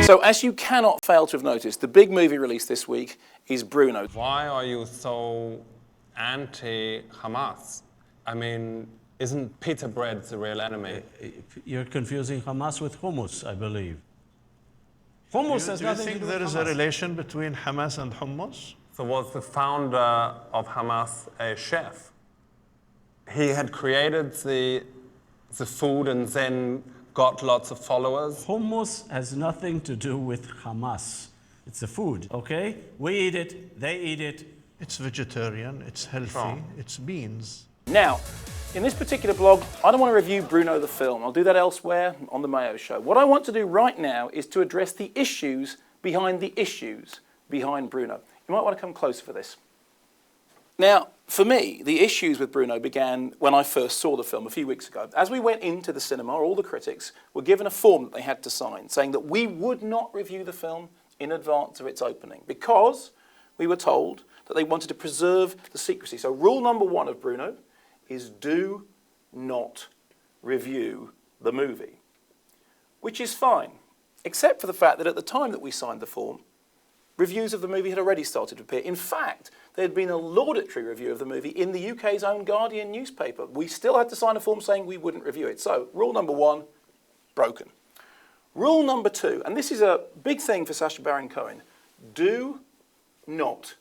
So, as you cannot fail to have noticed, the big movie release this week is Brüno. Why are you so anti-Hamas? I mean, isn't pita bread the real enemy? You're confusing Hamas with hummus, I believe. Hummus has nothing to do with Hamas. Do you think there is a relation between Hamas and hummus? So was the founder of Hamas a chef? He had created the food and then got lots of followers? Hummus has nothing to do with Hamas. It's a food, okay? We eat it, they eat it. It's vegetarian, it's healthy, it's beans. Now, in this particular blog, I don't want to review Brüno the film. I'll do that elsewhere on the Mayo Show. What I want to do right now is to address the issues behind Brüno. You might want to come closer for this. Now, for me, the issues with Brüno began when I first saw the film a few weeks ago. As we went into the cinema, all the critics were given a form that they had to sign saying that we would not review the film in advance of its opening because we were told that they wanted to preserve the secrecy. So rule number 1 of Brüno is do not review the movie, which is fine, except for the fact that at the time that we signed the form, reviews of the movie had already started to appear. In fact, there had been a laudatory review of the movie in the UK's own Guardian newspaper. We still had to sign a form saying we wouldn't review it. So, rule number 1, broken. Rule number 2, and this is a big thing for Sacha Baron Cohen, do not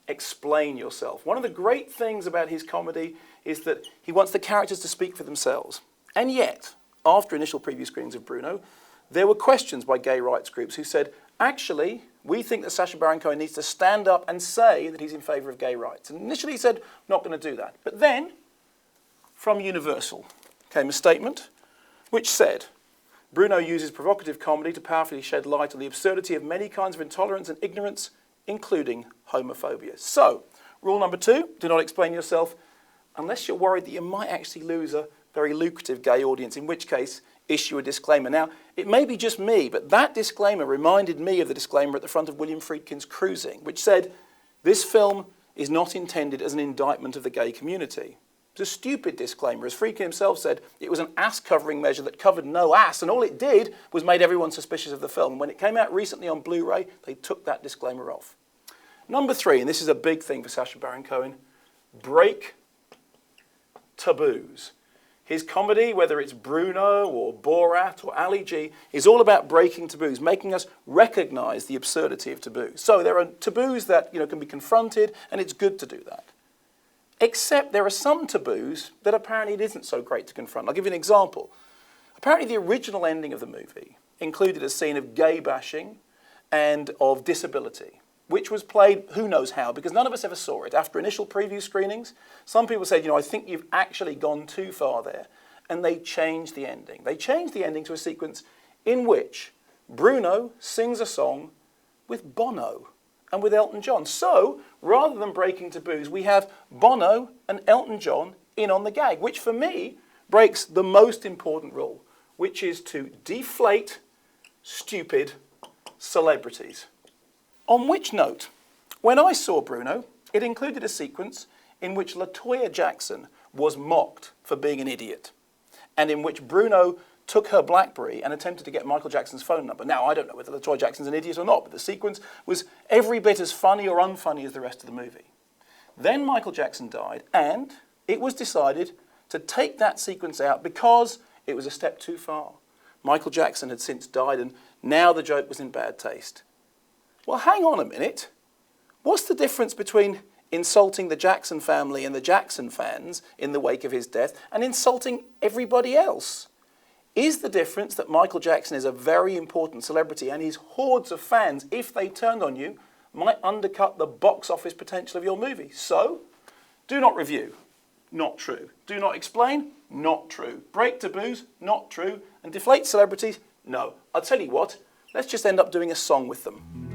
explain yourself. One of the great things about his comedy is that he wants the characters to speak for themselves. And yet, after initial preview screenings of Brüno, there were questions by gay rights groups who said, actually, we think that Sacha Baron Cohen needs to stand up and say that he's in favour of gay rights. And initially he said, not going to do that. But then, from Universal, came a statement which said, Brüno uses provocative comedy to powerfully shed light on the absurdity of many kinds of intolerance and ignorance, including homophobia. So, rule number 2, do not explain yourself unless you're worried that you might actually lose a very lucrative gay audience, in which case, issue a disclaimer. Now, it may be just me, but that disclaimer reminded me of the disclaimer at the front of William Friedkin's Cruising, which said, this film is not intended as an indictment of the gay community. It was a stupid disclaimer. As Friedkin himself said, it was an ass-covering measure that covered no ass, and all it did was made everyone suspicious of the film. And when it came out recently on Blu-ray, they took that disclaimer off. Number 3, and this is a big thing for Sacha Baron Cohen, break taboos. His comedy, whether it's Brüno or Borat or Ali G, is all about breaking taboos, making us recognise the absurdity of taboos. So there are taboos that can be confronted, and it's good to do that. Except there are some taboos that apparently it isn't so great to confront. I'll give you an example. Apparently the original ending of the movie included a scene of gay bashing and of disability, which was played who knows how, because none of us ever saw it. After initial preview screenings, some people said, I think you've actually gone too far there. And they changed the ending. They changed the ending to a sequence in which Brüno sings a song with Bono and with Elton John. So, rather than breaking taboos, we have Bono and Elton John in on the gag, which for me breaks the most important rule, which is to deflate stupid celebrities. On which note, when I saw Brüno, it included a sequence in which LaToya Jackson was mocked for being an idiot, and in which Brüno took her BlackBerry and attempted to get Michael Jackson's phone number. Now, I don't know whether LaToya Jackson's an idiot or not, but the sequence was every bit as funny or unfunny as the rest of the movie. Then Michael Jackson died, and it was decided to take that sequence out because it was a step too far. Michael Jackson had since died, and now the joke was in bad taste. Well, hang on a minute. What's the difference between insulting the Jackson family and the Jackson fans in the wake of his death and insulting everybody else? Is the difference that Michael Jackson is a very important celebrity and his hordes of fans, if they turned on you, might undercut the box office potential of your movie? So, do not review. Not true. Do not explain. Not true. Break taboos. Not true. And deflate celebrities. No. I'll tell you what. Let's just end up doing a song with them.